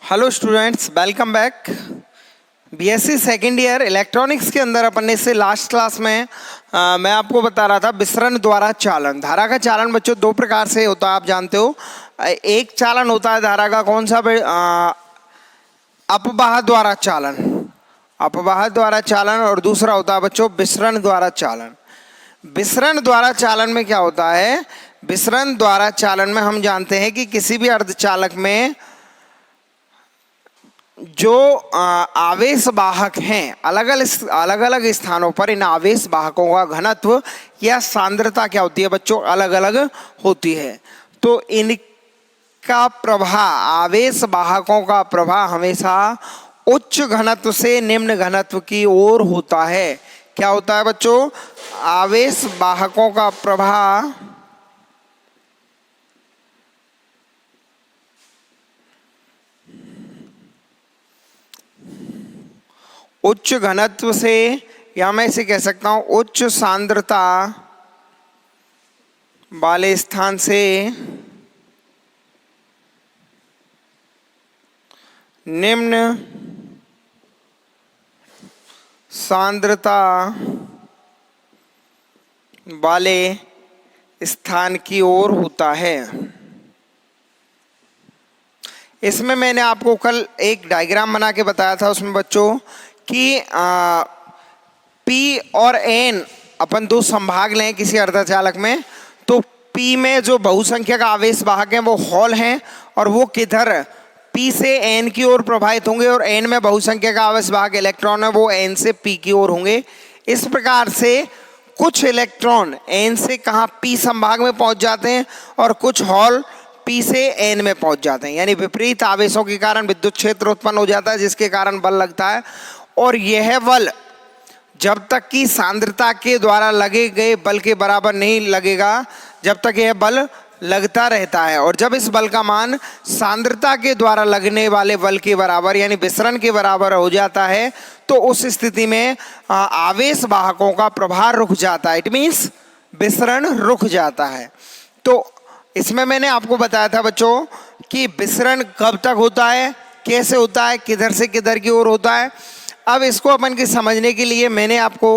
Hello students, welcome back. BSc second year electronics के अंदर अपन ने से लास्ट क्लास में मैं आपको बता रहा था विसरण द्वारा चालन। धारा का चालन बच्चों दो प्रकार से होता है, आप जानते हो। एक चालन होता है धारा का कौन सा, अपवाह द्वारा चालन, अपवाह द्वारा चालन, और दूसरा होता है बच्चों विसरण द्वारा चालन। विसरण द्वारा चालन में क्या होता है? विसरण द्वारा चालन में हम जानते हैं कि किसी भी अर्धचालक में जो आवेश वाहक हैं, अलग अलग स्थानों पर इन आवेश वाहकों का घनत्व या सांद्रता क्या होती है बच्चों, अलग अलग होती है। तो इनका प्रवाह, आवेश वाहकों का प्रवाह हमेशा उच्च घनत्व से निम्न घनत्व की ओर होता है। क्या होता है बच्चों? आवेश वाहकों का प्रवाह उच्च घनत्व से, या मैं इसे कह सकता हूं उच्च सांद्रता वाले स्थान से निम्न सांद्रता वाले स्थान की ओर होता है। इसमें मैंने आपको कल एक डायग्राम बना के बताया था, उसमें बच्चों कि P और N अपन दो संभाग लें किसी अर्धचालक में, तो P में जो बहुसंख्यक आवेश वाहक हैं वो हॉल हैं, और वो किधर P से N की ओर प्रवाहित होंगे, और N में बहुसंख्यक आवेश वाहक इलेक्ट्रॉन है वो N से P की ओर होंगे। इस प्रकार से कुछ इलेक्ट्रॉन N से कहाँ P संभाग में पहुंच जाते हैं, और कुछ हॉल P से N में पहुंच जाते हैं। यानी विपरीत आवेशों के कारण विद्युत क्षेत्र उत्पन्न हो जाता है, जिसके कारण बल लगता है। और यह बल जब तक कि सांद्रता के द्वारा लगे गए बल के बराबर नहीं लगेगा, जब तक यह बल लगता रहता है। और जब इस बल का मान सांद्रता के द्वारा लगने वाले बल के बराबर यानी विसरण के बराबर हो जाता है, तो उस स्थिति में आवेश वाहकों का प्रवाह रुक जाता है। इट मीन्स विसरण रुक जाता है। तो इसमें मैंने आपको बताया था बच्चों कि विसरण कब तक होता है, कैसे होता है, किधर से किधर की ओर होता है। अब इसको अपन के समझने के लिए मैंने आपको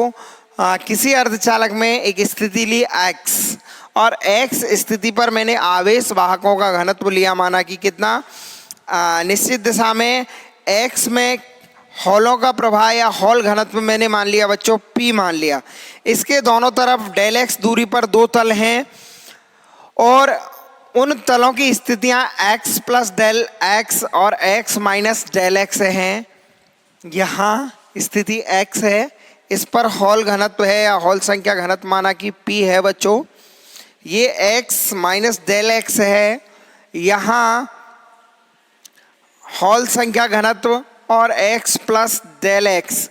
किसी अर्धचालक में एक स्थिति ली x, और x स्थिति पर मैंने आवेश वाहकों का घनत्व लिया, माना कि कितना, निश्चित दिशा में x में हॉलों का प्रवाह या हॉल घनत्व मैंने मान लिया बच्चों p मान लिया। इसके दोनों तरफ डेल x दूरी पर दो तल हैं, और उन तलों की स्थितियां x प्लस डेल x और x माइनस डेल x हैं। यहाँ स्थिति x है, इस पर हॉल घनत्व है या हॉल संख्या घनत्व माना कि p है बच्चों। ये x माइनस डेल x है, यहाँ हॉल संख्या घनत्व, और x प्लस डेल x।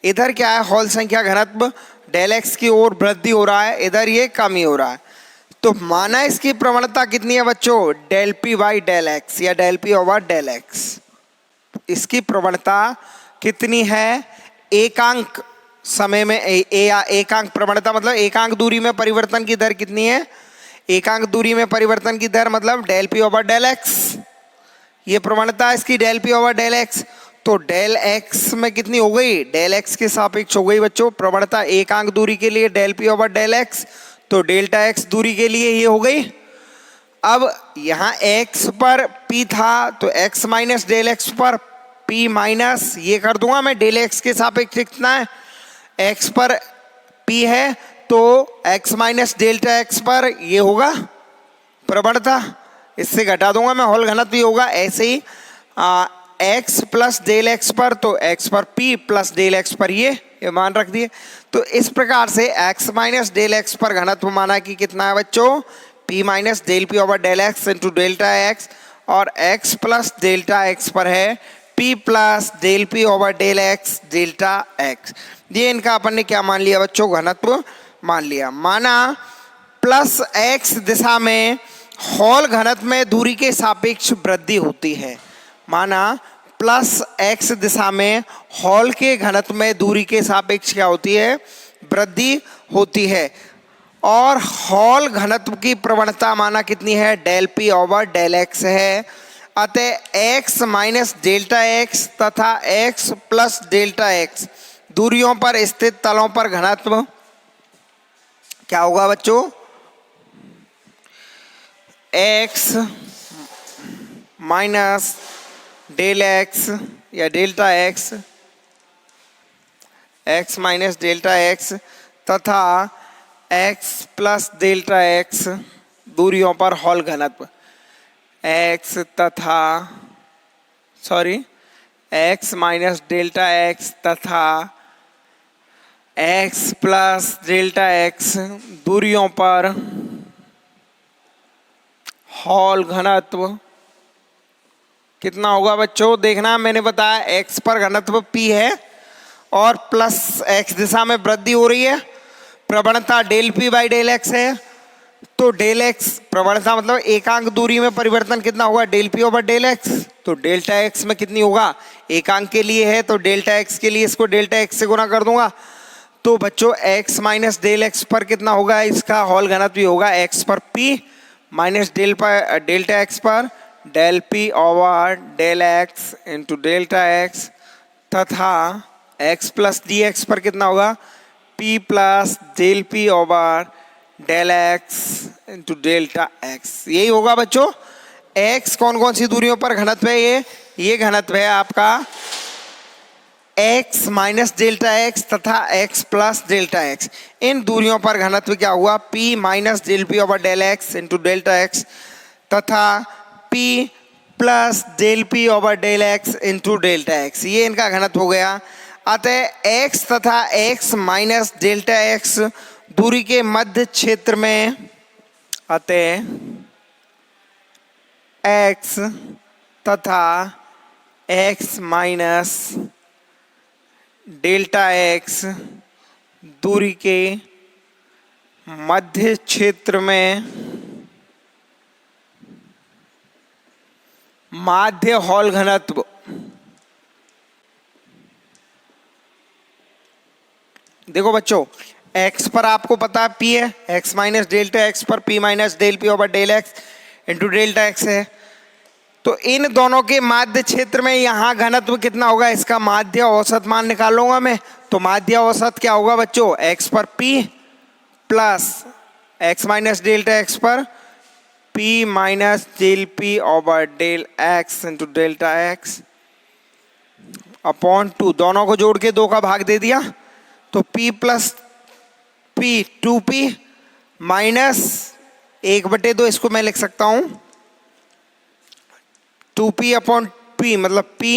इधर क्या है, हॉल संख्या घनत्व डेल x की ओर वृद्धि हो रहा है, इधर ये कमी हो रहा है। तो माना इसकी प्रवणता कितनी है बच्चों, del p by del x या del p over del x। इसकी प्रवणता कितनी है? एकांक समय में एकांक प्रवणता मतलब एकांक दूरी में परिवर्तन की दर कितनी है? एकांक दूरी में परिवर्तन की दर मतलब del p over del x। ये प्रवणता इसकी del p over del x। तो डेल x में कितनी हो गई? डेल x के सापेक्ष हो गई बच्चों प्रवणता। एकांक दूरी के लिए del p over del x, तो डेल्टा x दूरी के लिए ये हो गई। अब यहाँ x पर p था, तो x माइनस डेल x पर p माइनस, ये कर दूंगा मैं डेल x के सापेक्ष कितना है, x पर p है, तो x माइनस डेल्टा x पर ये होगा प्रवणता, इससे घटा दूंगा मैं, हॉल घनत्व भी होगा। ऐसे ही x प्लस डेल x पर, तो x पर p प्लस डेल x पर ये मान रख दिए। तो इस प्रकार से x माइनस डेल x पर घनत्व माना कि कितना है बच्चों, p minus del p over del x into delta x, और x प्लस डेल्टा x पर है p plus del p over del x delta x। ये इनका अपन ने क्या मान लिया बच्चों, घनत्व मान लिया। माना प्लस x दिशा में हॉल घनत्व में दूरी के सापेक्ष वृद्धि होती है। माना प्लस x दिशा में हॉल के घनत्व में दूरी के सापेक्ष क्या होती है, वृद्धि होती है। और हॉल घनत्व की प्रवणता माना कितनी है, del p over del x है। अतः x माइनस डेल्टा x तथा x प्लस डेल्टा x दूरियों पर स्थित तलों पर घनत्व क्या होगा बच्चों? x माइनस डेल x या delta x, x minus delta x तथा x प्लस डेल्टा x दूरियों पर हॉल घनत्व x तथा x माइनस डेल्टा x तथा x प्लस डेल्टा x दूरियों पर हॉल घनत्व कितना होगा बच्चों? देखना, मैंने बताया x पर घनत्व p है और प्लस x दिशा में वृद्धि हो रही है, प्रवणता del p by del x है। तो डेल x प्रवणता मतलब एकांक दूरी में परिवर्तन कितना होगा? Del p over del x। तो डेल्टा x में कितनी होगा? एकांक के लिए है तो डेल्टा x के लिए इसको डेल्टा x से गुना कर दूंगा। तो बच्चों x माइनस डेल x पर कितना होगा? इसका हॉल घनत्व भी होगा x पर p माइनस डेल्टा x पर del p over del x into delta x तथा x प्लस डी एक्स पर कितना होगा? p plus del p over del x into delta x। यही होगा बच्चों। x कौन कौन सी दूरियों पर घनत्व है? ये घनत्व है आपका x माइनस डेल्टा x तथा x प्लस डेल्टा x। इन दूरियों पर घनत्व क्या हुआ? p minus del p over del x into delta x तथा p plus del p over del x into delta x। ये इनका घनत्व हो गया। अतः x तथा x माइनस डेल्टा x दूरी के मध्य क्षेत्र में, अतः x तथा x माइनस डेल्टा x दूरी के मध्य क्षेत्र में माध्य हॉल घनत्व देखो बच्चों, x पर आपको पता है p है, x माइनस डेल्टा x पर p minus del p over del x into delta x है। तो इन दोनों के माध्य क्षेत्र में यहाँ घनत्व कितना होगा? इसका माध्य औसत मान निकालूंगा मैं। तो माध्य औसत क्या होगा बच्चों? x पर p plus x minus delta x पर p minus del p over del x into delta x upon 2। दोनों को जोड़ के 2 का भाग दे दिया तो p plus p 2p minus 1/2, इसको मैं लिख सकता हूं 2p अपॉन p मतलब p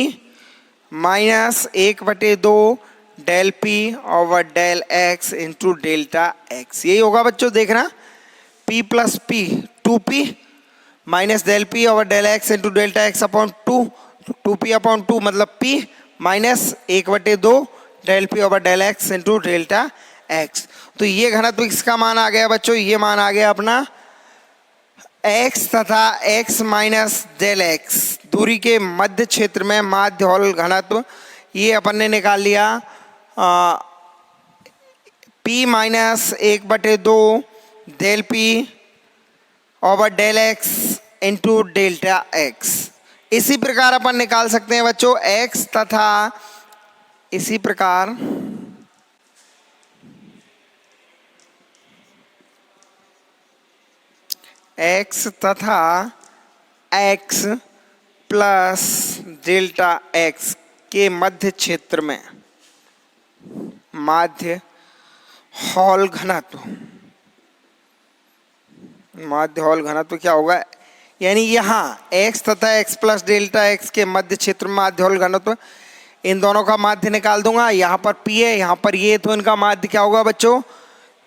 minus 1/2 del p over del x into delta x। यही होगा बच्चों। देखना, p plus p 2p minus del p over del x into delta x upon 2, 2p upon 2 मतलब p minus 1/2 del p over del x into delta x। तो ये घनत्व किसका मान आ गया बच्चों? ये मान आ गया अपना x तथा x माइनस डेल x दूरी के मध्य क्षेत्र में माध्य हॉल घनत्व। ये अपन ने निकाल लिया p minus 1/2 del p over del x into delta x। इसी प्रकार अपन निकाल सकते हैं बच्चों x तथा इसी प्रकार x तथा x प्लस डेल्टा x के मध्य क्षेत्र में माध्य हॉल घनत्व, माध्य हॉल घनत्व क्या होगा? यानी यहाँ x तथा x प्लस डेल्टा x के मध्य क्षेत्र में माध्य हॉल घनत्व, इन दोनों का माध्य निकाल दूंगा। यहाँ पर p है, यहाँ पर ये, तो इनका माध्य क्या होगा बच्चों?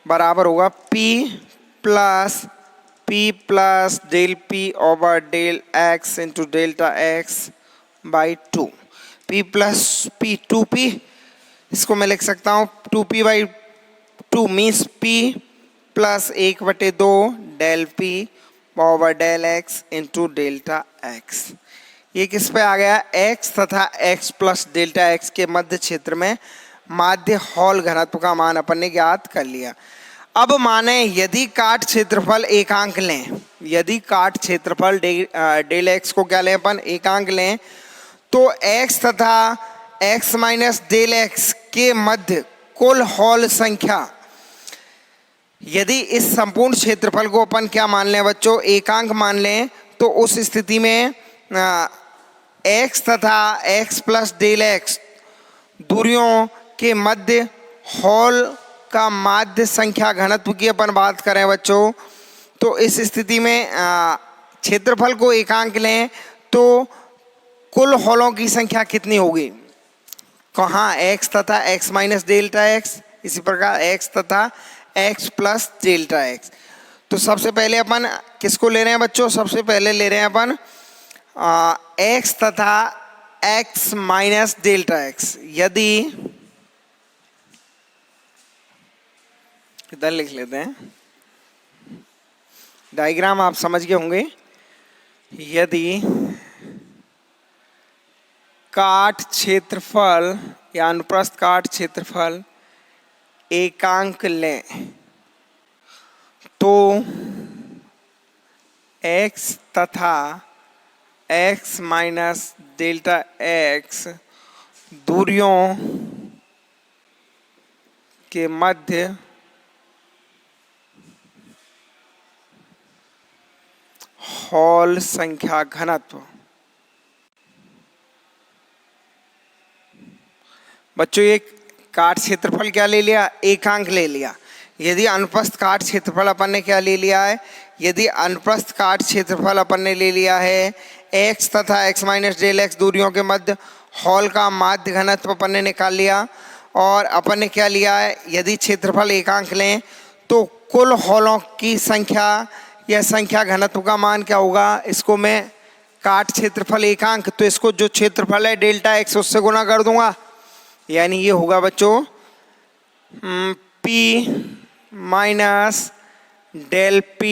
बराबर होगा p plus del p over del x into delta x by 2। p plus p 2p, इसको मैं लिख सकता हूँ 2p by 2 means p plus 1/2 del p over del x into delta x। ये किस पे आ गया? x तथा x प्लस डेल्टा x के मध्य क्षेत्र में माध्य हॉल घनत्व का मान अपन ने ज्ञात कर लिया। अब माने यदि काट क्षेत्रफल एकांक लें, यदि काट क्षेत्रफल डेल एक्स को क्या लें अपन, एकांक लें, तो x तथा x माइनस डेल एक्स के मध्य कुल हॉल संख्या, यदि इस संपूर्ण क्षेत्रफल को अपन क्या मान लें बच्चों, एकांक मान लें, तो उस स्थिति में x तथा x प्लस डेल एक्स दूरियों के मध्य हॉल का माध्य संख्या घनत्व की अपन बात करें बच्चों, तो इस स्थिति में क्षेत्रफल को एकांक लें तो कुल हॉलों की संख्या कितनी होगी, कहाँ, x तथा x माइनस डेल्टा एक्स, इसी प्रकार x तथा x प्लस डेल्टा एक्स। तो सबसे पहले अपन किसको ले रहे हैं बच्चों, सबसे पहले ले रहे हैं अपन x तथा x माइनस डेल्टा एक्स। यदि इधर लिख लेते हैं, डायग्राम आप समझ गए होंगे। यदि काट क्षेत्रफल या अनुप्रस्थ काट क्षेत्रफल एकांक लें तो x तथा x माइनस डेल्टा एक्स दूरियों के मध्य हॉल संख्या घनत्व। बच्चों ये काट क्षेत्रफल क्या ले लिया, एकांक ले लिया। यदि अनुप्रस्थ काट क्षेत्रफल अपन ने क्या ले लिया है, यदि अनुप्रस्थ काट क्षेत्रफल अपन ने ले लिया है x तथा x माइनस डेल एक्स दूरियों के मध्य हॉल का माध्य घनत्व अपन ने निकाल लिया, और अपन ने क्या लिया है, यदि क्षेत्रफल एकांक लें तो कुल हॉलों की संख्या या संख्या घनत्व का मान क्या होगा, इसको मैं काट क्षेत्रफल एकांक, तो इसको जो क्षेत्रफल है डेल्टा एक्स उससे गुना कर दूंगा, यानी ये होगा बच्चों p माइनस डेल p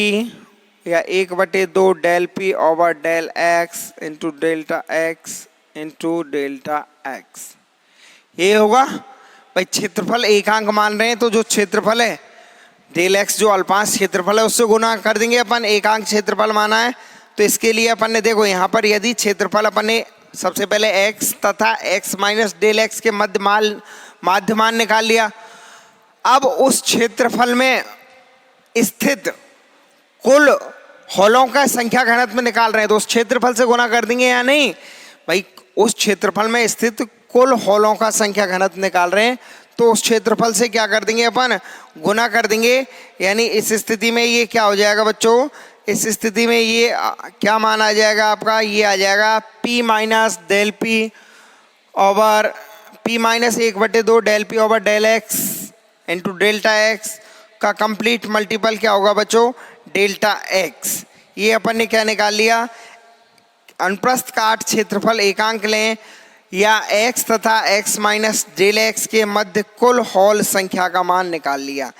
या 1/2 del p over del x into delta x into delta x, ये होगा भाई। क्षेत्रफल एकांक मान रहे हैं तो जो क्षेत्रफल है डेल एक्स जो अल्पांश क्षेत्रफल है उससे गुना कर देंगे अपन, एकांक क्षेत्रफल माना है तो इसके लिए अपन ने देखो यहाँ पर यदि क्षेत्रफल अपन ने सबसे पहले x तथा x माइनस डेल एक्स के माध्य मान निकाल लिया। अब उस क्षेत्रफल में स्थित कुल हॉलों का संख्या घनत्व निकाल रहे हैं तो उस क्षेत्रफल से गुना कर देंगे या नहीं भाई, उस क्षेत्रफल में स्थित कुल हॉलों का संख्या घनत्व निकाल रहे हैं तो उस क्षेत्रफल से क्या कर देंगे अपन, गुना कर देंगे। यानी इस स्थिति में ये क्या हो जाएगा बच्चों, इस स्थिति में ये क्या मान आ जाएगा आपका, ये आ जाएगा p minus del p over p minus 1/2 del p over del x into delta x का कंप्लीट मल्टीपल क्या होगा बच्चों, डेल्टा x। ये अपन ने क्या निकाल लिया, अनुप्रस्थ काट क्षेत्रफल एकांक लें या x तथा x माइनस डेल एक्स के मध्य कुल हॉल संख्या का मान निकाल लिया।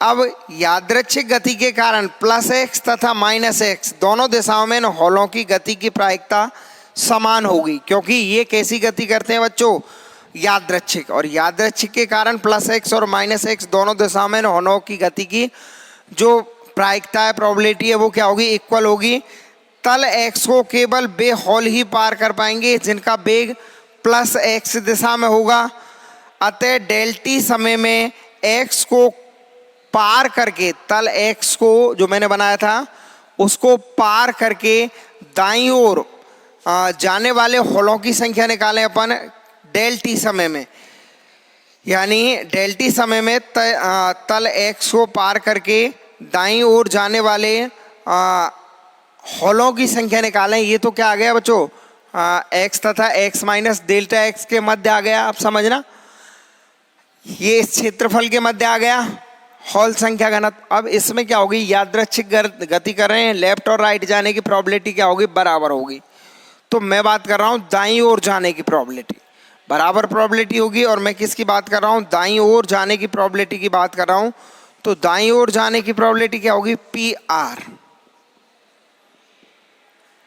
अब यादृच्छिक गति के कारण प्लस x तथा माइनस x दोनों दिशाओं में हॉलों की गति की प्रायिकता समान होगी, क्योंकि ये कैसी गति करते हैं बच्चों, यादृच्छिक, और यादृच्छिक के कारण प्लस x और माइनस x दोनों दिशाओं में हॉलों की गति की जो प्रायिकता है, प्रोबेबिलिटी है, वो क्या होगी, इक्वल होगी। तल x को केवल वे हॉल ही पार कर पाएंगे जिनका वेग प्लस x दिशा में होगा। अतः डेल t समय में x को पार करके, तल x को जो मैंने बनाया था उसको पार करके दाईं ओर जाने वाले हॉलों की संख्या निकालें अपन डेल t समय में, यानी डेल t समय में तल x को पार करके दाईं ओर जाने वाले हॉलों की संख्या निकालें। ये तो क्या आ गया बच्चों, x तथा x माइनस डेल्टा एक्स के मध्य आ गया, आप समझना, ये इस क्षेत्रफल के मध्य आ गया हॉल संख्या घनत्व। अब इसमें क्या होगी, यादृच्छिक गति कर रहे हैं, लेफ्ट और राइट जाने की प्रोबेबिलिटी क्या होगी, बराबर होगी। तो मैं बात कर रहा हूँ दाईं ओर जाने की प्रोबेबिलिटी, बराबर प्रोबेबिलिटी होगी। और मैं किसकी बात कर रहा हूँ, दाईं ओर जाने की प्रोबेबिलिटी की बात कर रहा हूँ। तो दाईं ओर जाने की प्रोबेबिलिटी क्या होगी, पी आर,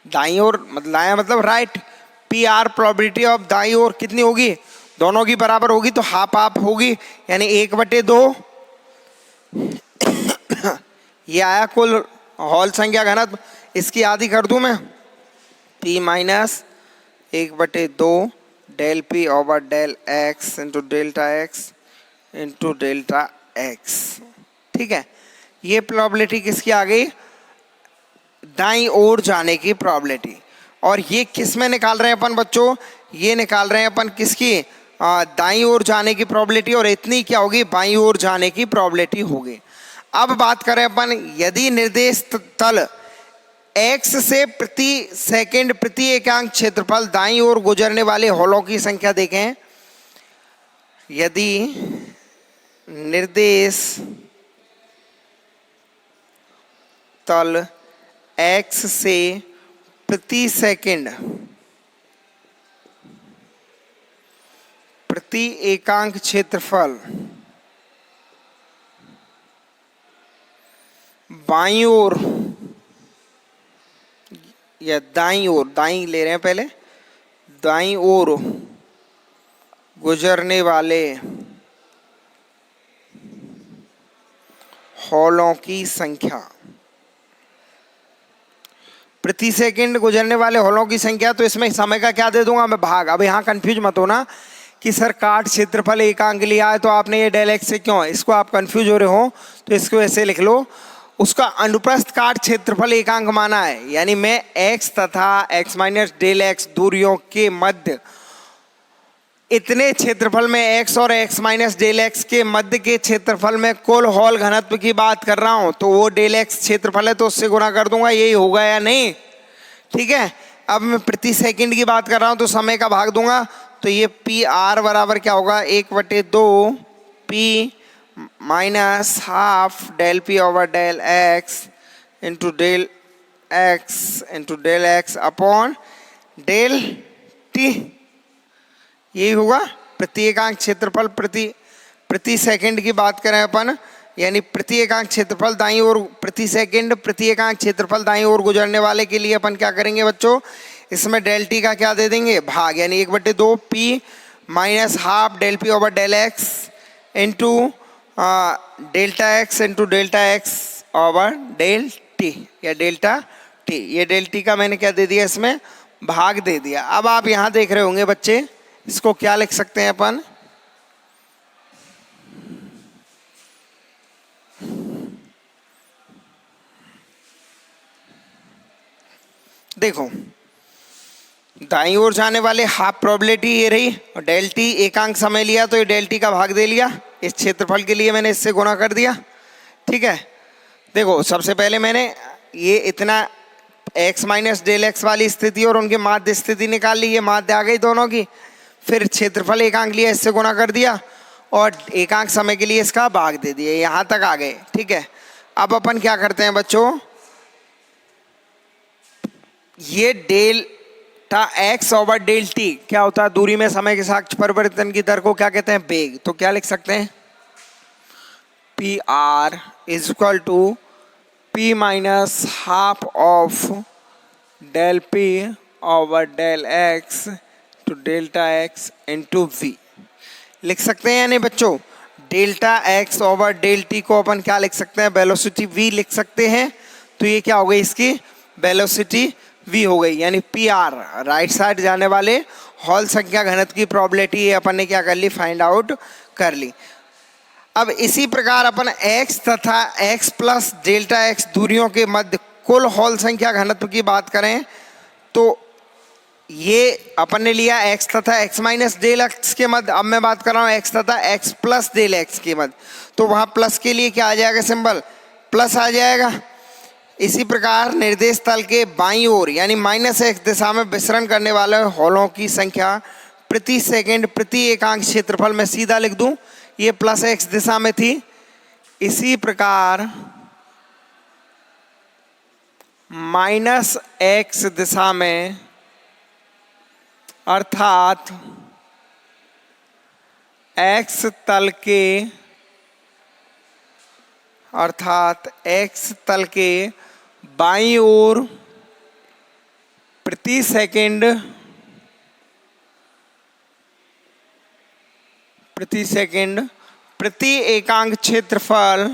दाईं ओर मतलब right, P R probability of दाईं ओर कितनी होगी, दोनों की बराबर होगी, तो हाफ हाफ होगी, यानी 1/2 ये आया कुल हॉल संख्या घनत्व, इसकी आधी कर दूं मैं, p minus 1/2 del P over del x into delta x into delta x. ठीक है, ये प्रोबेबिलिटी किसकी आ गई, दाईं ओर जाने की प्रोबेबिलिटी। और ये किस में निकाल रहे हैं अपन बच्चों, ये निकाल रहे हैं अपन किसकी, दाईं ओर जाने की प्रोबेबिलिटी, और इतनी क्या होगी, बाईं ओर जाने की प्रोबेबिलिटी होगी। अब बात करें अपन, यदि निर्देश तल x से प्रति सेकंड प्रति एकांक क्षेत्रफल दाईं ओर गुजरने वाले हॉलों की संख्या देखें, यदि निर्देश तल x से प्रति सेकंड प्रति एकांक क्षेत्रफल बाईं ओर या दाईं ओर, दाईं ले रहे हैं पहले, दाईं ओर गुजरने वाले हॉलों की संख्या, प्रति सेकंड गुजरने वाले हॉलों की संख्या, तो इसमें समय का क्या दे दूंगा मैं, भाग। अब यहाँ कंफ्यूज मत होना कि सर काट क्षेत्रफल एकांक लिया है तो आपने ये डेल एक्स से क्यों, इसको आप कंफ्यूज हो रहे हो तो इसको ऐसे लिख लो, उसका अनुप्रस्थ काट क्षेत्रफल एकांक माना है, यानी मैं x तथा x माइनस डेल एक्स दूरियों के मध्य इतने क्षेत्रफल में x और x माइनस डेल एक्स के मध्य के क्षेत्रफल में कुल हॉल घनत्व की बात कर रहा हूं, तो वो डेल एक्स क्षेत्रफल है तो उससे गुणा कर दूंगा, यही होगा या नहीं। ठीक है, अब मैं प्रति सेकंड की बात कर रहा हूं तो समय का भाग दूंगा, तो ये पी आर बराबर क्या होगा, 1/2 p minus half del P over del x into del x upon del t, यही होगा प्रति एकांक क्षेत्रफल प्रति सेकंड की बात करें अपन, यानी प्रति एकांक क्षेत्रफल दाईं ओर प्रति सेकंड प्रति एकांक क्षेत्रफल दाईं ओर गुजरने वाले के लिए अपन क्या करेंगे बच्चों, इसमें डेल टी का क्या दे देंगे, भाग, यानी 1/2 p minus half del P over del x into delta x over del t या डेल्टा टी, ये डेल टी का मैंने क्या दे दिया, इसमें भाग दे दिया। अब आप यहाँ देख रहे होंगे बच्चे, इसको क्या लिख सकते हैं अपन, देखो दाईं ओर जाने वाले हाफ प्रोबेबिलिटी ये रही, और डेल टी एकांक समय लिया तो ये डेल टी का भाग दे लिया, इस क्षेत्रफल के लिए मैंने इससे गुणा कर दिया। ठीक है, देखो सबसे पहले मैंने ये इतना x माइनस डेल एक्स वाली स्थिति और उनके माध्य स्थिति निकाल ली, ये माध्य आ गई दोनों की, फिर क्षेत्रफल एकांक लिया, इससे गुणा कर दिया, और एकांक समय के लिए इसका भाग दे दिया, यहाँ तक आ गए। ठीक है, अब अपन क्या करते हैं बच्चों, ये delta x over del t क्या होता है, दूरी में समय के साथ परिवर्तन की दर को क्या कहते हैं, वेग। तो क्या लिख सकते हैं, p r is equal to p minus half of del P over del x to delta x into v, लिख सकते हैं या नहीं बच्चों। Delta x over del t को अपन क्या लिख सकते हैं, वेलोसिटी v लिख सकते हैं, तो ये क्या हो गई, इसकी वेलोसिटी v हो गई, यानी पी आर राइट साइड जाने वाले हॉल संख्या घनत्व की प्रोबेबिलिटी अपन ने क्या कर ली, फाइंड आउट कर ली। अब इसी प्रकार अपन x तथा x प्लस डेल्टा x दूरियों के मध्य कुल हॉल संख्या घनत्व की बात करें, तो ये अपन ने लिया x तथा x माइनस डेल एक्स के मध्य, अब मैं बात कर रहा हूँ x तथा x प्लस डेल एक्स के मध्य, तो वहाँ प्लस के लिए क्या आ जाएगा, सिंबल प्लस आ जाएगा। इसी प्रकार निर्देश तल के बाईं ओर यानी माइनस x दिशा में विचरण करने वाले हॉलों की संख्या प्रति सेकंड प्रति एकांक क्षेत्रफल में सीधा लिख दूं, ये प्लस x दिशा में थी, इसी प्रकार माइनस x दिशा में अर्थात x तल के बाईं ओर प्रति सेकंड प्रति एकांक क्षेत्रफल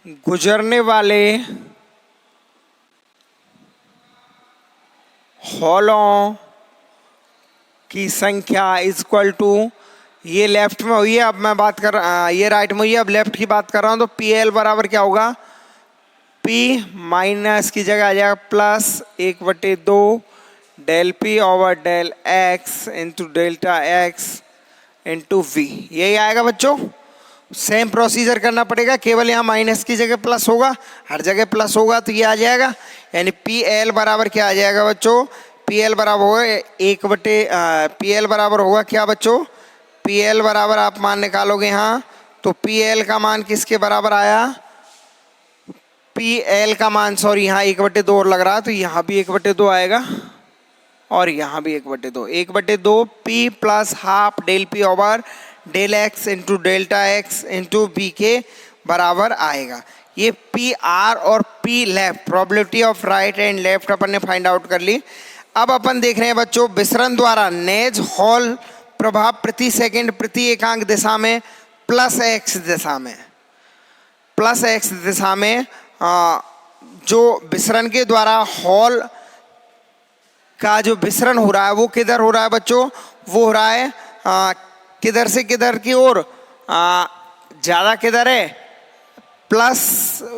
गुजरने वाले हॉलों की संख्या इज इक्वल टू, ये लेफ्ट में हुई है, अब मैं बात कर ये राइट में हुई है, अब लेफ्ट की बात कर रहा हूं, तो पी एल बराबर क्या होगा, P माइनस की जगह आ जाएगा plus 1/2 del P over del x into delta x into v, यही आएगा बच्चों। सेम प्रोसीजर करना पड़ेगा, केवल यहाँ माइनस की जगह प्लस होगा, हर जगह प्लस होगा तो ये आ जाएगा, यानी पी एल बराबर क्या आ जाएगा बच्चों, पी एल बराबर होगा पी एल बराबर होगा क्या बच्चों, पी एल बराबर आप मान निकालोगे यहाँ, तो पी एल का मान किसके बराबर आया, पी एल का मान, सॉरी यहाँ 1/2 और लग रहा है, तो यहाँ भी 1/2 आएगा और यहाँ भी 1/2, 1/2 P plus half del P over del x into delta x into B के बराबर आएगा। ये पी आर और P left, probability of right and left अपन ने फाइंड आउट कर ली। अब अपन देख रहे हैं बच्चों विसरण द्वारा नेज हॉल प्रभाव प्रति सेकंड प्रति एकांक दिशा में प्लस एक्स दिशा में, प्लस एक्स दिशा में जो विसरण के द्वारा हॉल का जो विसरण हो रहा है वो किधर हो रहा है बच्चों, वो हो रहा है किधर से किधर की ओर, ज़्यादा किधर है, प्लस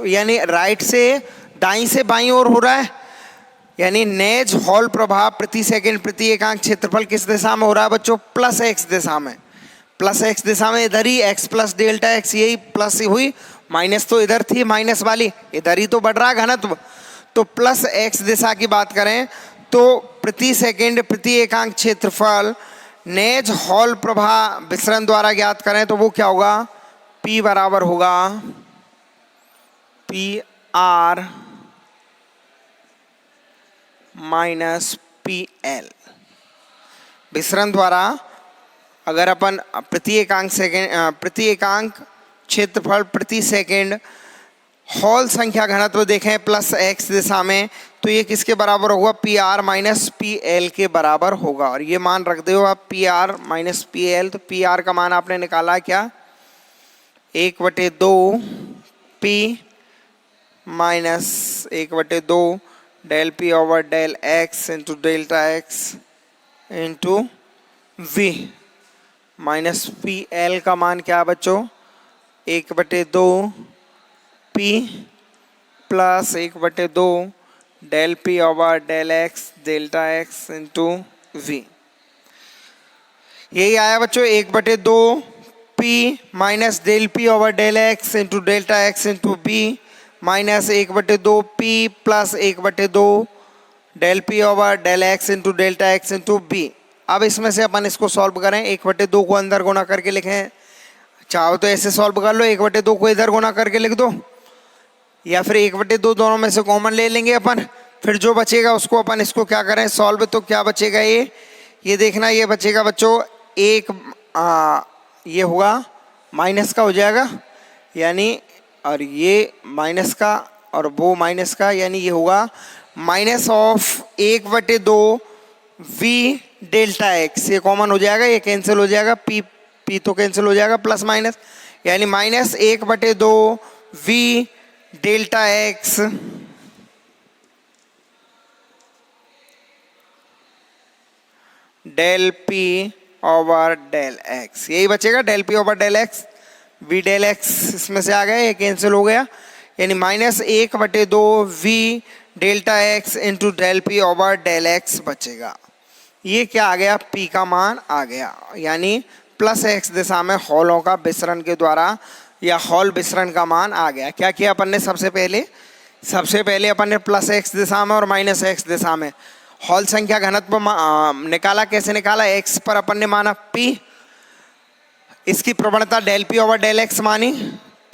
यानी राइट से दाईं से बाईं ओर हो रहा है, यानी नेज हॉल प्रभाव प्रति सेकंड प्रति एकांक क्षेत्रफल किस दिशा में हो रहा है बच्चों, प्लस एक्स दिशा में, प्लस एक्स दिशा में, इधर ही एक्स प्लस डेल्टा एक्स, यही प्लस ही हुई, माइनस तो इधर थी माइनस वाली, इधर ही तो बढ़ रहा है घनत्व, तो प्लस एक्स दिशा की बात करें तो प्रति सेकंड प्रति एकांक क्षेत्रफल नेज हॉल प्रभाव विसरण द्वारा ज्ञात करें तो वो क्या होगा, P बराबर होगा p r minus p L. विसरण द्वारा अगर अपन प्रति एकांक क्षेत्रफल प्रति सेकंड हॉल संख्या घनत्व देखें प्लस एक्स दिशा में, तो ये किसके बराबर होगा, p r minus p l के बराबर होगा। और ये मान रख दो आप p r minus p l, तो पी आर का मान आपने निकाला क्या, 1/2 p minus 1/2 del P over del x into delta x into v, minus p l का मान क्या है बच्चों, 1/2 P plus 1/2 del P over del x delta x into v, यही आया बच्चों 1/2 p minus del P over del x into delta x into b minus 1/2 P plus 1/2 del P over del x into delta x into b. अब इसमें से अपन इसको solve करें, 1/2 को अंदर गुना करके लिखें, चाहो तो ऐसे सॉल्व कर लो, 1/2 को इधर गुना करके लिख दो, या फिर 1/2 दोनों में से कॉमन ले लेंगे अपन, फिर जो बचेगा उसको अपन इसको क्या करें सॉल्व, तो क्या बचेगा ये देखना, ये बचेगा बच्चों ये होगा माइनस का हो जाएगा, यानी और ये माइनस का और वो माइनस का, यानी ये होगा minus of 1/2 v delta x, ये कॉमन हो जाएगा, ये कैंसिल हो जाएगा, पी तो कैंसिल हो जाएगा, प्लस माइनस यानी minus 1/2 v delta x del P over del x, यही बचेगा del P over del x, v del x इसमें से आ गया, ये कैंसिल हो गया, यानी minus 1/2 v delta x into del P over del x बचेगा। ये क्या आ गया, P का मान आ गया, यानी प्लस एक्स दिशा में हॉलों का विसरण के द्वारा या हॉल विसरण का मान आ गया। क्या किया अपन ने, सबसे पहले अपन ने प्लस एक्स दिशा में और माइनस एक्स दिशा में हॉल संख्या घनत्व निकाला। कैसे निकाला, एक्स पर अपन ने माना P, इसकी प्रवणता del P over del x मानी,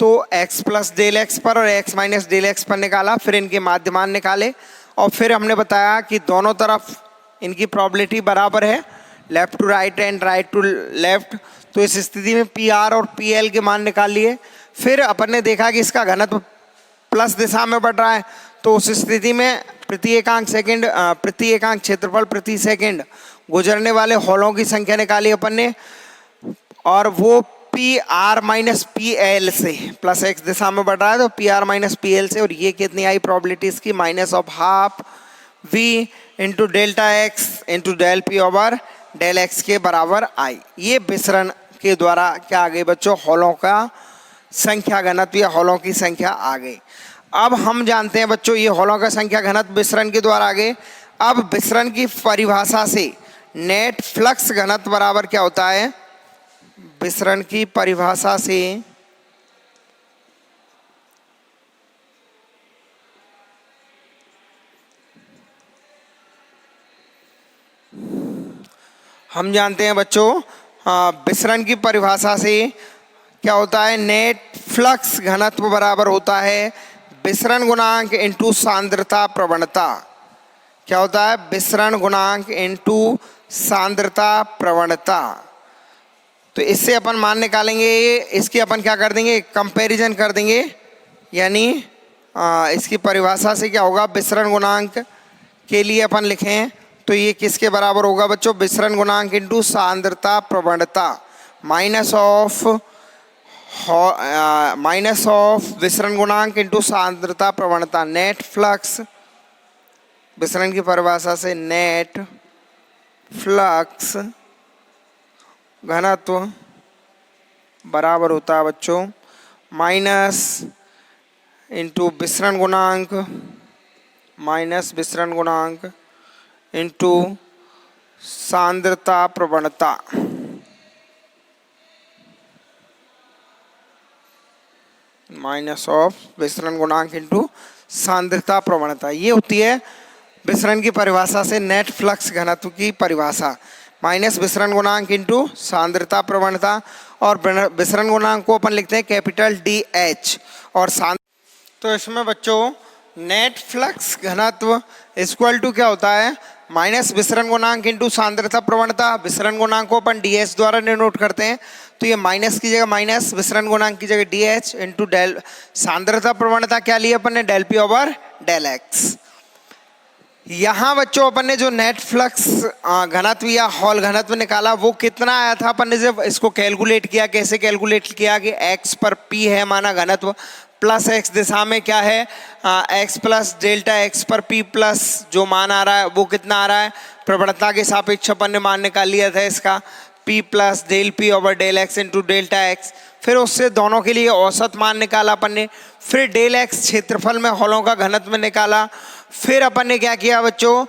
तो एक्स प्लस डेल एक्स पर और एक्स माइनस डेल एक्स पर निकाला, फिर इनके माध्यमान निकाले और फिर हमने बताया कि दोनों तरफ इनकी प्रोबेबिलिटी बराबर है, left to right and right to left, तो इस स्थिति में पी आर और पी एल के मान निकाल लिए। फिर अपन ने देखा कि इसका घनत्व प्लस दिशा में बढ़ रहा है, तो उस स्थिति में प्रति एकांक क्षेत्रफल प्रति सेकंड गुजरने वाले हॉलों की संख्या निकाली अपन ने, और वो p r minus p l से, प्लस एक्स दिशा में बढ़ रहा है तो p r minus p l से, और ये कितनी आई प्रोबेबिलिटी इसकी, minus of half v into delta x into del P over del x के बराबर आई। ये विसरण के द्वारा क्या आ गई बच्चों, हॉलों का संख्या घनत्व या हॉलों की संख्या आ गई। अब हम जानते हैं बच्चों ये हॉलों का संख्या घनत्व विसरण के द्वारा आ गए। अब विसरण की परिभाषा से नेट फ्लक्स घनत्व बराबर क्या होता है, विसरण की परिभाषा से हम जानते हैं बच्चों विसरण की परिभाषा से क्या होता है, नेट फ्लक्स घनत्व बराबर होता है विसरण गुणांक इंटू सांद्रता प्रवणता। क्या होता है, विसरण गुणांक इंटू सांद्रता प्रवणता। तो इससे अपन मान निकालेंगे, इसकी अपन क्या कर देंगे, कंपैरिजन कर देंगे, यानी इसकी परिभाषा से क्या होगा, विसरण गुणांक के लिए अपन लिखें तो ये किसके बराबर होगा बच्चों, विसरण गुणांक इंटू सांद्रता प्रवणता माइनस ऑफ विसरण गुणांक इंटू सांद्रता प्रवणता। नेट फ्लक्स, विसरण की परिभाषा से नेट फ्लक्स घनत्व बराबर होता है बच्चों माइनस इंटू विसरण गुणांक, माइनस विसरण गुणांक इंटू सांद्रता प्रवणता। माइनस ऑफ विसरण गुणांक इंटू सांद्रता प्रवणता, ये होती है विसरण की परिभाषा से नेट फ्लक्स घनत्व की परिभाषा, माइनस विसरण गुणांक इंटू सांद्रता प्रवणता। और विसरण गुणांक को अपन लिखते हैं कैपिटल डी एच और तो इसमें बच्चों नेट फ्लक्स घनत्व इक्वल टू क्या होता है, माइनस विसरण गुणांक इंटू सांद्रता प्रवणता। विसरण गुणांक को अपन डी एच द्वारा डिनोट करते हैं, तो ये माइनस की जगह माइनस, विसरण गुणांक की जगह डी एच इंटू डेल सांद्रता प्रवणता क्या लिया अपन ने, del P over del x. यहाँ बच्चों अपन ने जो नेट फ्लक्स घनत्व या हॉल घनत्व निकाला वो कितना आया था, अपन ने जब इसको कैलकुलेट किया, कैसे कैलकुलेट किया कि x पर p है माना घनत्व, प्लस x दिशा में क्या है x प्लस डेल्टा x पर p प्लस जो मान आ रहा है वो कितना आ रहा है, प्रवणता के सापेक्ष अपन ने मान निकाल लिया था इसका p plus del p over del x into delta x. फिर उससे दोनों के लिए औसत मान निकाला अपन ने, फिर डेल एक्स क्षेत्रफल में हॉलों का घनत्व निकाला। फिर अपन ने क्या किया बच्चों,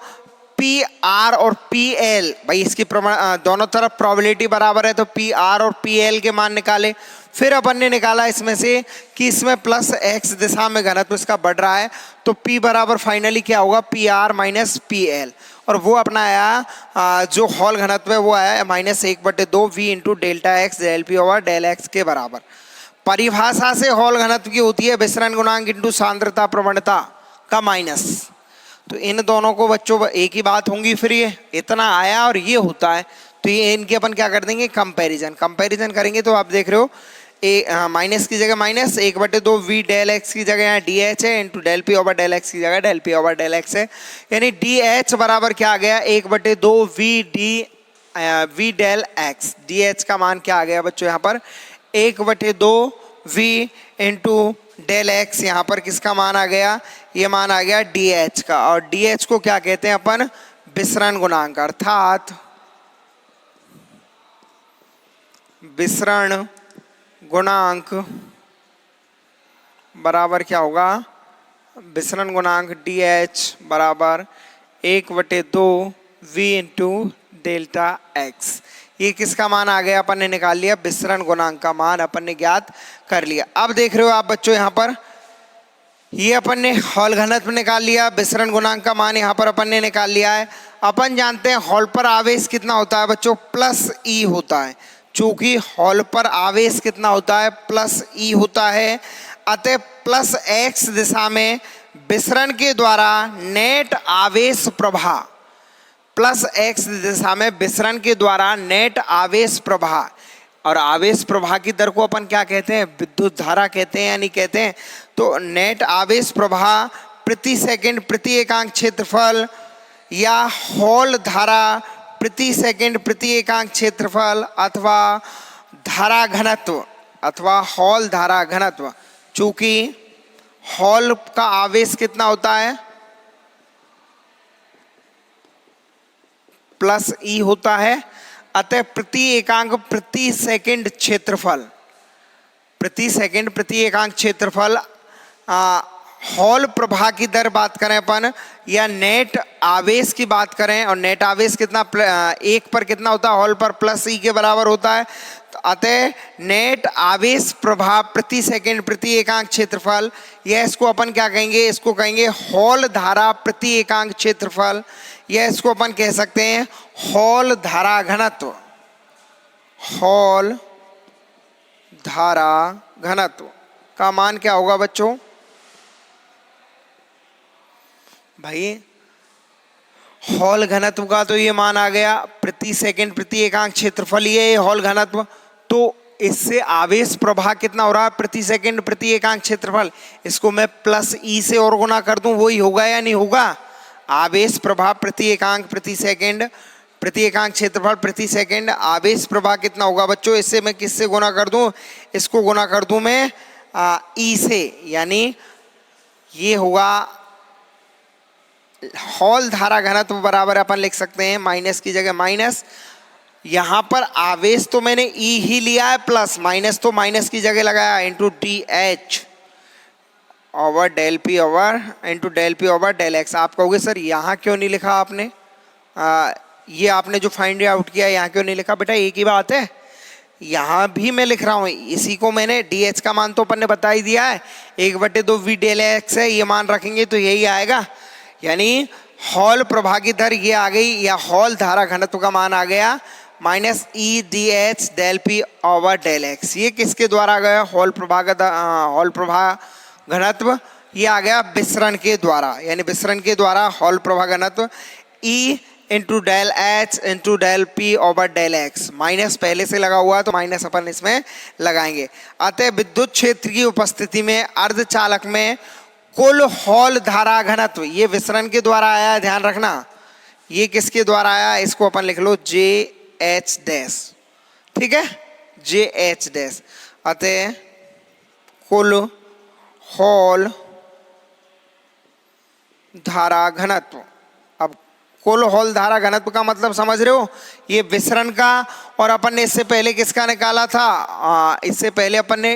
पी आर और पी एल, भाई इसकी दोनों तरफ प्रोबेबिलिटी बराबर है तो पी आर और पी एल के मान निकाले। फिर अपन ने निकाला इसमें से कि इसमें प्लस एक्स दिशा में घनत्व इसका बढ़ रहा है तो पी बराबर फाइनली क्या होगा, p r minus p L, और वो अपना आया जो हॉल घनत्व है वो आया -1/2 v into delta x del P over del x के बराबर। परिभाषा से हॉल घनत्व की होती है विसरण गुणांक इंटू सांद्रता प्रवणता का माइनस, तो इन दोनों को बच्चों एक ही बात होंगी। फिर ये इतना आया और ये होता है तो ये इनके अपन क्या कर देंगे, कंपैरिजन करेंगे तो आप देख रहे हो माइनस की जगह माइनस, 1/2 वी डेल एक्स की जगह यहाँ डी एच है into del P over del x की जगह del P over del x है, यानी डी एच बराबर क्या आ गया, 1/2 v del x. D h का मान क्या आ गया बच्चों यहाँ पर 1/2 वी इंटू डेल एक्स, यहाँ पर किसका मान आ गया, ये मान आ गया डी एच का। और डी एच को क्या कहते हैं अपन, विसरण गुणांक, अर्थात विसरण गुणांक बराबर क्या होगा, विसरण गुणांक डी एच बराबर 1/2 वी इंटू डेल्टा एक्स। ये किसका मान आ गया, अपन ने निकाल लिया, विसरण गुणांक का मान अपन ने ज्ञात कर लिया। अब देख रहे हो आप बच्चों यहाँ पर ये अपन ने हॉल घनत्व निकाल लिया, विसरण गुणांक का मान यहाँ पर अपन ने निकाल लिया है। अपन जानते हैं हॉल पर आवेश कितना होता है बच्चों, प्लस ई होता है, चूंकि हॉल पर आवेश कितना होता है, प्लस ई होता है, अतः प्लस एक्स दिशा में विसरण के द्वारा नेट आवेश प्रवाह, प्लस एक्स दिशा में विसरण के द्वारा नेट आवेश प्रवाह, और आवेश प्रवाह की दर को अपन क्या कहते हैं, विद्युत धारा कहते हैं, यानी कहते हैं तो नेट आवेश प्रवाह प्रति सेकंड प्रति एकांक क्षेत्रफल या हॉल धारा प्रति सेकंड प्रति एकांक क्षेत्रफल अथवा धारा घनत्व अथवा हॉल धारा घनत्व, चूंकि हॉल का आवेश कितना होता है, प्लस ई होता है, अतः प्रति एकांक प्रति सेकंड क्षेत्रफल, प्रति सेकंड प्रति एकांक क्षेत्रफल, हॉल प्रवाह की दर बात करें अपन या नेट आवेश की बात करें, और नेट आवेश कितना एक पर कितना होता है, हॉल पर प्लस ई के बराबर होता है। तो अतः नेट आवेश प्रवाह प्रति सेकंड प्रति एकांक क्षेत्रफल, यह इसको अपन क्या कहेंगे, इसको कहेंगे हॉल धारा प्रति एकांक क्षेत्रफल, या इसको अपन कह सकते हैं हॉल धारा घनत्व, हॉल धारा घनत्व का मान क्या होगा बच्चों, भाई हॉल घनत्व का तो ये मान आ गया प्रति सेकंड प्रति एकांक क्षेत्रफल, ये हॉल घनत्व, तो इससे आवेश प्रवाह कितना हो रहा है प्रति सेकंड प्रति एकांक क्षेत्रफल, इसको मैं प्लस ई से और गुना कर दूं, वही होगा या नहीं होगा, आवेश प्रवाह प्रति एकांक प्रति सेकंड प्रति एकांक क्षेत्रफल प्रति सेकंड, आवेश प्रवाह कितना होगा बच्चों, इससे मैं किससे गुना कर दूं, इसको गुना कर दूं मैं ई से, यानी ये होगा हॉल धारा घनत्व बराबर अपन लिख सकते हैं माइनस की जगह माइनस, यहाँ पर आवेश तो मैंने ई ही लिया है, प्लस माइनस तो माइनस की जगह लगाया, into d h over del P over into del P over del x. आप कहोगे सर यहाँ क्यों नहीं लिखा आपने, ये आपने जो फाइंड आउट किया यहाँ क्यों नहीं लिखा, बेटा एक ही बात है, यहाँ भी मैं लिख रहा हूँ, इसी को मैंने डी एच का मान तो अपन ने बता ही दिया है, 1/2 वी डेल एक्स है, ये मान रखेंगे तो यही आएगा, यानी हॉल प्रवाह की दर ये आ गई, या हॉल धारा घनत्व का मान आ गया minus e d h del P over del x. ये किसके द्वारा आ गया, हॉल प्रवाह घनत्व, ये आ गया विसरण के द्वारा, यानी विसरण के द्वारा हॉल प्रवाह घनत्व e into del h into del P over del x, minus पहले से लगा हुआ है तो माइनस अपन इसमें लगाएंगे। अतः विद्युत क्षेत्र की उपस्थिति में अर्धचालक में कुल हॉल धारा घनत्व, ये विसरण के द्वारा आया, ध्यान रखना, ये किसके द्वारा आया, इसको अपन लिख लो जे एच डैश, ठीक है, जे एच डैश, अतः कुल हॉल धारा घनत्व। अब कुल हॉल धारा घनत्व का मतलब समझ रहे हो, ये विसरण का, और अपन ने इससे पहले किसका निकाला था, इससे पहले अपन ने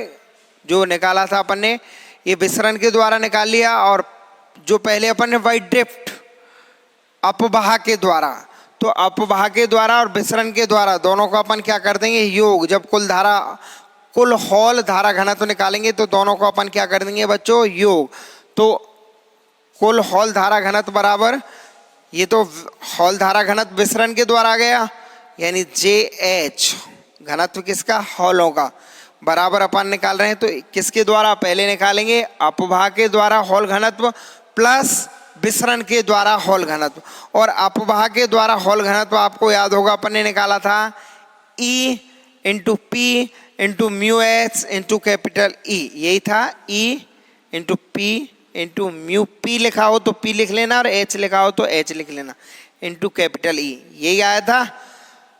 जो निकाला था अपन ने ये विसरण के द्वारा निकाल लिया, और जो पहले अपन ने वाइट ड्रिफ्ट अपवाह के द्वारा, तो अपवाह के द्वारा और विसरण के द्वारा दोनों को अपन क्या कर देंगे योग, जब कुल हॉल धारा घनत्व निकालेंगे तो दोनों को अपन क्या कर देंगे बच्चों योग, तो कुल हॉल धारा घनत्व बराबर, ये तो हॉल धारा घनत्व विसरण के द्वारा आ गया, यानी जे एच घनत्व किसका, हॉलों का, बराबर अपन निकाल रहे हैं तो किसके द्वारा पहले निकालेंगे, अपवाह के द्वारा हॉल घनत्व प्लस विसरण के द्वारा हॉल घनत्व, और अपवाह के द्वारा हॉल घनत्व आपको याद होगा अपन ने निकाला था E into P into mu H into capital E, यही था E into P into mu, P लिखा हो तो पी लिख लेना और एच लिखा हो तो एच लिख लेना, इंटू कैपिटल ई, यही आया था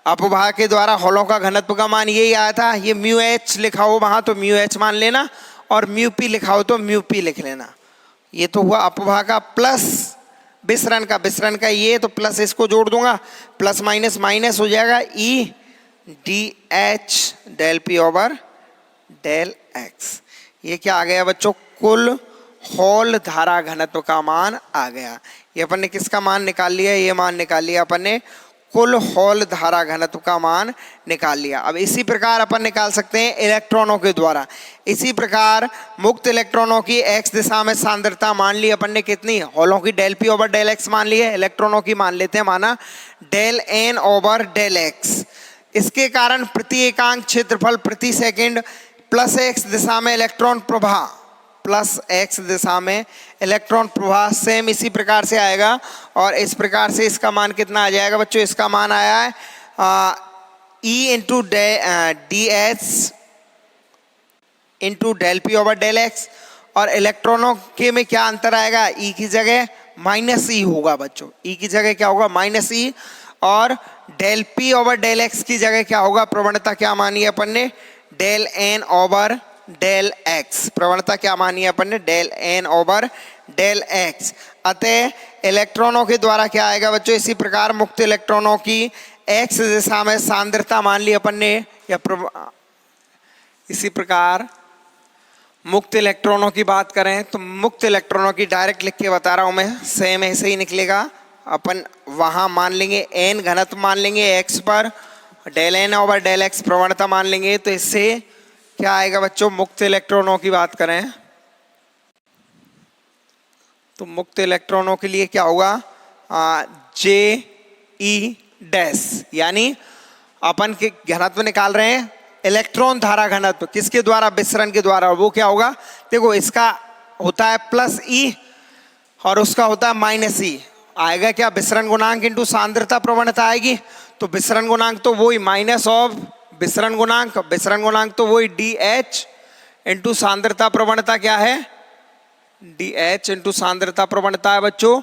अपवाह के द्वारा हॉलों का घनत्व का मान, यही आया था। ये म्यू एच लिखा हो वहाँ तो म्यू एच मान लेना, और म्यू पी लिखा हो तो म्यू पी लिख लेना, ये तो हुआ अपवाह का प्लस विसरण का, विसरण का ये तो प्लस इसको जोड़ दूंगा, प्लस माइनस माइनस हो जाएगा, e d h del P over del x, ये क्या आ गया बच्चों, कुल हॉल धारा घनत्व का मान आ गया। ये अपन ने किसका मान निकाल लिया, ये मान निकाल लिया अपन ने कुल हॉल धारा घनत्व का मान निकाल लिया। अब इसी प्रकार अपन निकाल सकते हैं इलेक्ट्रॉनों के द्वारा, इसी प्रकार मुक्त इलेक्ट्रॉनों की एक्स दिशा में सांद्रता मान ली अपन ने कितनी, हॉलों की del P over del x मान ली है, इलेक्ट्रॉनों की मान लेते हैं माना del N over del x. इसके कारण प्रति एकांक क्षेत्रफल प्रति सेकंड प्लस एक्स दिशा में इलेक्ट्रॉन प्रवाह, प्लस एक्स दिशा में इलेक्ट्रॉन प्रवाह सेम इसी प्रकार से आएगा, और इस प्रकार से इसका मान कितना आ जाएगा बच्चों, इसका मान आया है e into d h into del P over del x, और इलेक्ट्रॉनों के में क्या अंतर आएगा, ई की जगह माइनस ई होगा बच्चों, ई की जगह क्या होगा माइनस ई, और del P over del x की जगह क्या होगा, प्रवणता क्या मानी है अपन ने, del N over del x. प्रवणता क्या मानी है अपन ने, del N over del x. अतः इलेक्ट्रॉनों के द्वारा क्या आएगा बच्चों, इसी प्रकार मुक्त इलेक्ट्रॉनों की एक्स दिशा में सांद्रता मान ली अपन ने, या इसी प्रकार मुक्त इलेक्ट्रॉनों की बात करें तो मुक्त इलेक्ट्रॉनों की डायरेक्ट लिख के बता रहा हूं मैं, सेम ऐसे ही निकलेगा। अपन वहां मान लेंगे एन घनत्व मान लेंगे एक्स पर, del N over del x प्रवणता मान लेंगे, तो इससे क्या आएगा बच्चों, मुक्त इलेक्ट्रॉनों की बात करें तो मुक्त इलेक्ट्रॉनों के लिए क्या होगा, जे ई डैश, यानी अपन के घनत्व निकाल रहे हैं इलेक्ट्रॉन धारा घनत्व, किसके द्वारा, विसरण के द्वारा। वो क्या होगा, देखो इसका होता है प्लस ई और उसका होता है माइनस ई, आएगा क्या, विसरण गुणांक इंटू सांद्रता प्रवणता आएगी। तो विसरण गुणांक तो वही माइनस ऑफ विसरण गुणांक तो वही डी एच इंटू सांद्रता प्रवणता क्या है, डी एच इंटू सांद्रता प्रवणता है बच्चों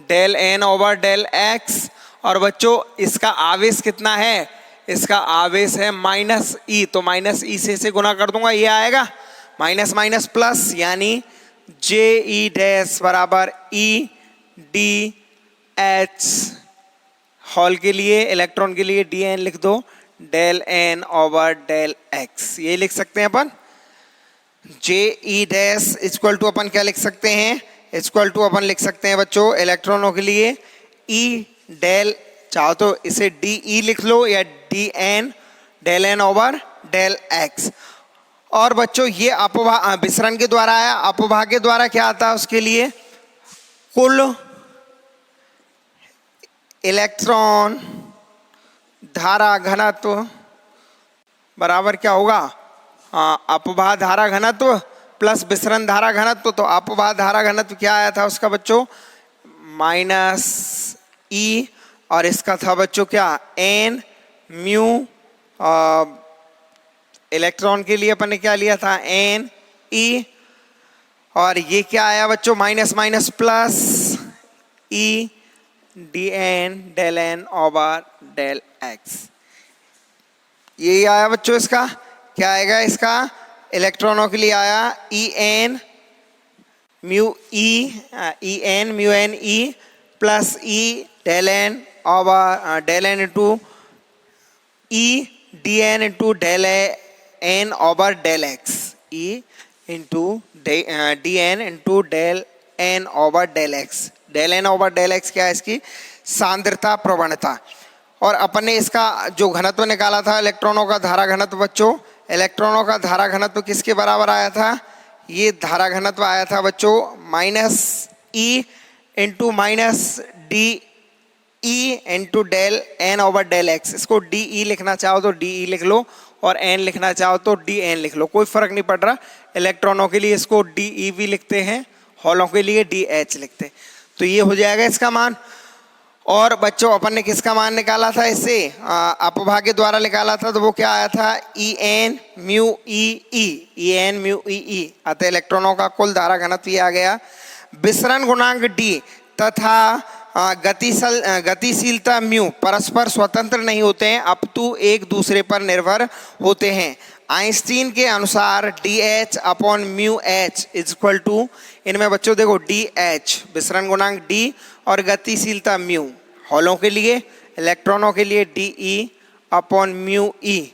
del N over del x. और बच्चों इसका आवेश कितना है, इसका आवेश है माइनस ई, तो माइनस ई से गुना कर दूंगा, ये आएगा माइनस माइनस प्लस, यानी जे ई डैश बराबर ई डी एच, हॉल के लिए इलेक्ट्रॉन के लिए डी एन लिख दो, del N over del x, ये लिख सकते हैं अपन। J e dash equal to अपन क्या लिख सकते हैं, इक्वल टू अपन लिख सकते हैं बच्चों इलेक्ट्रॉनों के लिए ई डेल, चाहो तो इसे डी ई लिख लो या d n del N over del x. और बच्चों ये अपवाह विसरण के द्वारा आया, अपवाह के द्वारा क्या आता है, उसके लिए कुल इलेक्ट्रॉन धारा घनत्व बराबर क्या होगा, अपवाह धारा घनत्व प्लस विसरण धारा घनत्व। तो अपवाह धारा घनत्व क्या आया था उसका बच्चों, माइनस ई, और इसका था बच्चों क्या, एन म्यू, इलेक्ट्रॉन के लिए अपन ने क्या लिया था, एन ई, और ये क्या आया बच्चों, minus minus plus e d n del N over del x. ये आया बच्चों, इसका क्या आएगा, इसका इलेक्ट्रॉनों के लिए आया e N mu n e plus e del N over del n into e d n into del N over del x, e into d n into del N over del x. Del N over del x क्या है, इसकी सांद्रता प्रवणता। और अपन ने इसका जो घनत्व निकाला था इलेक्ट्रॉनों का धारा घनत्व बच्चों, इलेक्ट्रॉनों का धारा घनत्व किसके बराबर आया था, ये धारा घनत्व आया था बच्चों minus E into minus D E into del N over del X. इसको डी ई लिखना चाहो तो डी ई लिख लो और एन लिखना चाहो तो डी एन लिख लो, कोई फर्क नहीं पड़ रहा। इलेक्ट्रॉनों के लिए इसको डी ई भी लिखते हैं, हॉलों के लिए डी एच लिखते हैं। तो ये हो जाएगा इसका मान। और बच्चों अपन ने किसका मान निकाला था, इससे अपवाह के द्वारा निकाला था, तो वो क्या आया था, E N mu E N mu E. अतः इलेक्ट्रॉनों का कुल धारा घनत्व ये आ गया। विसरण गुणांक डी तथा गतिशीलता म्यू परस्पर स्वतंत्र नहीं होते हैं, अपितु एक दूसरे पर निर्भर होते हैं। आइंस्टीन के अनुसार D H upon mu H is equal to, इनमें बच्चों देखो डी एच विसरण गुणांक डी और गतिशीलता म्यू, हॉलों के लिए, इलेक्ट्रॉनों के लिए D E upon mu E.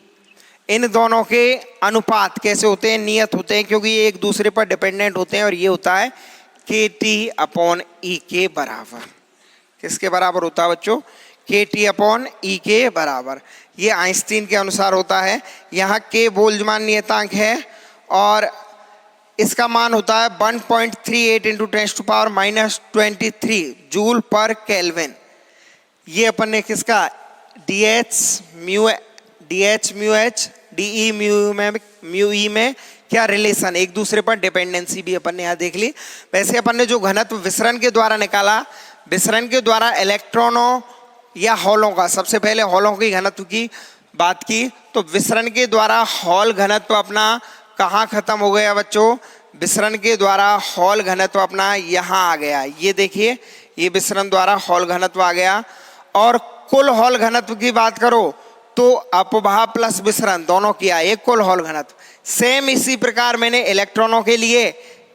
इन दोनों के अनुपात कैसे होते हैं, नियत होते हैं, क्योंकि ये एक दूसरे पर डिपेंडेंट होते हैं। और ये होता है के टी अपॉन ई के बराबर। किसके बराबर होता है बच्चों, के टी अपॉन ई के बराबर। ये आइंस्टीन के अनुसार होता है। यहाँ के बोल्ट्जमान नियतांक है और इसका मान होता है 1.38 इंटू 10⁻⁻23 जूल पर केल्विन। ये अपन ने किसका, D H mu H D E mu E में क्या रिलेशन, एक दूसरे पर डिपेंडेंसी भी अपन ने यहाँ देख ली। वैसे अपन ने जो घनत्व विसरण के द्वारा निकाला, विसरण के द्वारा इलेक्ट्रॉनों या हॉलों का, सबसे पहले हॉलों की घनत्व की बात की, तो विसरण के द्वारा हॉल घनत्व अपना कहाँ खत्म हो गया बच्चों, विसरण के द्वारा हॉल घनत्व अपना यहाँ आ गया। ये देखिए, ये विसरण द्वारा हॉल घनत्व आ गया। और कुल हॉल घनत्व की बात करो तो अपवाह प्लस विसरण दोनों किया, एक कुल हॉल घनत्व। सेम इसी प्रकार मैंने इलेक्ट्रॉनों के लिए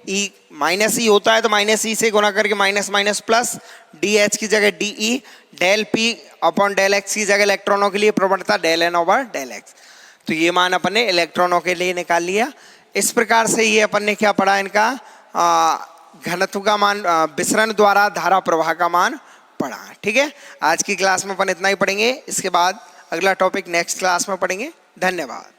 ई माइनस ई होता है तो माइनस ई से गुना करके minus minus plus, D H की जगह D E, del P upon del x की जगह इलेक्ट्रॉनों के लिए प्रवणता del N over del X. तो ये मान अपन ने इलेक्ट्रॉनों के लिए निकाल लिया। इस प्रकार से ये अपन ने क्या पढ़ा, इनका घनत्व का मान, विसरण द्वारा धारा प्रवाह का मान पढ़ा। ठीक है, आज की क्लास में अपन इतना ही पढ़ेंगे, इसके बाद अगला टॉपिक नेक्स्ट क्लास में पढ़ेंगे। धन्यवाद।